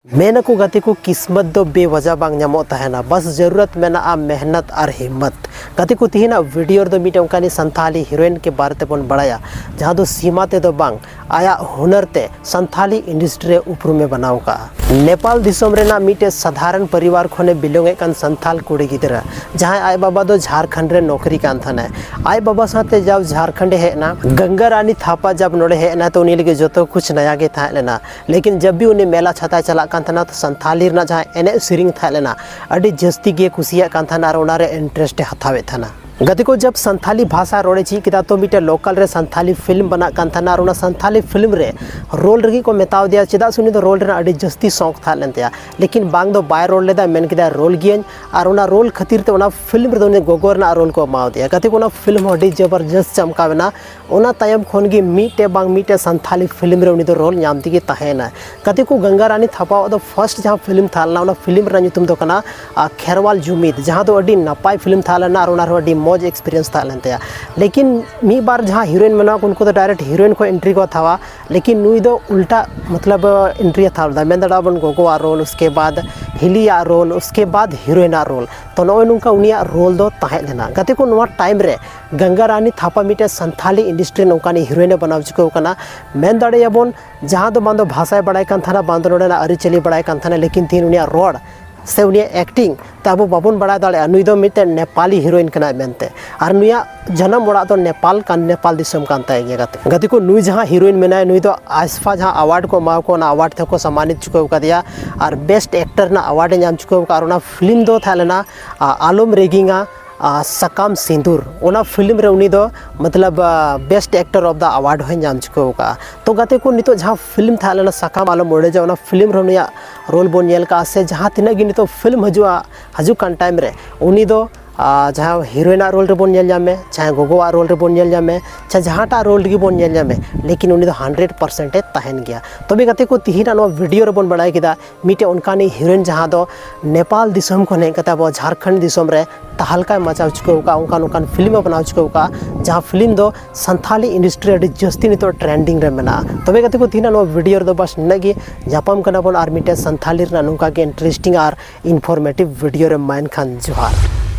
Main को गति को किस्मत दो बेवजह बांग ᱧᱟᱢᱚᱜ ᱛᱟᱦᱮᱱᱟ बस जरूरत मेना मेहनत और हिम्मत गति को तीना वीडियो दो मीटे उनका संथाली हीरोइन के बारे ते बन बड़ाया जहाँ दो सीमा ते दो बांग आया हुनर ते संथाली इंडस्ट्री उपरू में बनाव का नेपाल दिसोम रेना मीटे साधारण परिवार खोने बिलोंगे कान संथाल कुड़ी गिदरा जहाँ आय बाबा दो झारखंड रे नौकरी कान थाने आय बाबा साथे जब झारखंड है ना गंगा रानी थापा जब नोड़े है ना तो उन्हीं लगे जो तो कुछ नया के था लेना लेकिन जब भी उन्हें मेला छाता चला कान थाना तो संथाली रना जहाँ एने सिरिंग था लेना अड़ी जस्ती गे कुसिया कान थाना और उनारे इंटरेस्ट हथावे थाना गति को जब संथाली भाषा रोड़े ची किदा तो मीटे लोकल रे संथाली फिल्म बना कांथना और संथाली फिल्म रे रोल रगी को मेताव दिया चिदा सुनी तो रोल रे अड़ी जस्ती शौक था लेनते लेकिन बांग दो बाय रोल लेदा मेन किदा रोल गियन और उना रोल खातिर ते उना फिल्म रे दोने गोगोर ना रोल को माव दिया गति को ना फिल्म अड़ी जबरदस्त चमकावेना उना तायम खोनगी मीटे बांग मीटे संथाली फिल्म रे उनी तो रोल ᱧᱟᱢ ᱛᱮᱜᱮ ᱛᱟᱦᱮᱱᱟ गति को गंगा रानी थापा दो फर्स्ट जहाँ फिल्म था उना फिल्म रे ᱧᱩᱛᱩᱢ दो कना खेरवाल जुमीद जहाँ दो अड़ी नपाय फिल्म था लेना और उना अड़ी मौज एक्सपीरियंस था लेनते लेकिन मी बार जहाँ हीरोइन में उनको तो डायरेक्ट हीरोइन को एंट्री को था लेकिन नुई दो उल्टा मतलब एंट्री था मेन बन गोगोआ रोल उसके बाद हिलिया रोल उसके बाद हीरोइना रोल तो नॉय नुका उनिया रोल दो ताहे लेना गति को नवा टाइम रे गंगा रानी थापा मीटे संथाली इंडस्ट्री नौकानी हीरोइन बनाव चुको कना मेन दाड़े याबन जहाँ दो बांधो भाषा बड़ाई कान थाना बांधो नोडेना अरिचली बड़ाई कान थाना लेकिन तीन उनिया रोड से उनिया एक्टिंग तब बाबन बड़ा दाड़े नुई दो मिटे नेपाली हीरोइन कना मेनते और नुया जन्म ओड़ा तो नेपाल कान नेपाल दिसम कान ताए गति को नुई जहाँ हीरोइन मेना नुई तो आसफा जहाँ अवार्ड को माव को अवार्ड थे को सम्मानित चुको का दिया और बेस्ट एक्टर ना अवार्ड नाम चुको का फिल्म दो था लेना आलम रेगिंगा सकाम सिंदूर ओना फिल्म रे उनी दो मतलब best actor of the award हो नाम चुको का तो गते को नितो जहाँ फिल्म था लेना सकाम आलम ओडे जा फिल्म रे उनिया रोल बोन नेल का से जहाँ तिना गी नितो फिल्म हजू कान टाइम रे उनी दो जहाँ हीरोइन रोल रे बोन जामे चाहे गोगोआ रोल रे बोन जामे चाहे जहाँटा रोल रे बोन जामे लेकिन उनी दो 100% तहन गया तबे गते को तिहिना नो वीडियो रे बोन बड़ाई किदा मीटे उनकानी हीरोइन जहाँ दो नेपाल दिसम को ने कता बो झारखंड दिसम रे तहलका मचाव चुको का उनका फिल्म बनाव चुको का जहाँ फिल्म दो संथाली इंडस्ट्री अड़ी जस्ती नितो ट्रेंडिंग रे मेना तबे गते को तिहिना नो वीडियो दो बस नगी जापाम कना बोन आर मीटे संथाली रे नुका के इंटरेस्टिंग और इन्फॉर्मेटिव वीडियो रे माइन खान जोहार।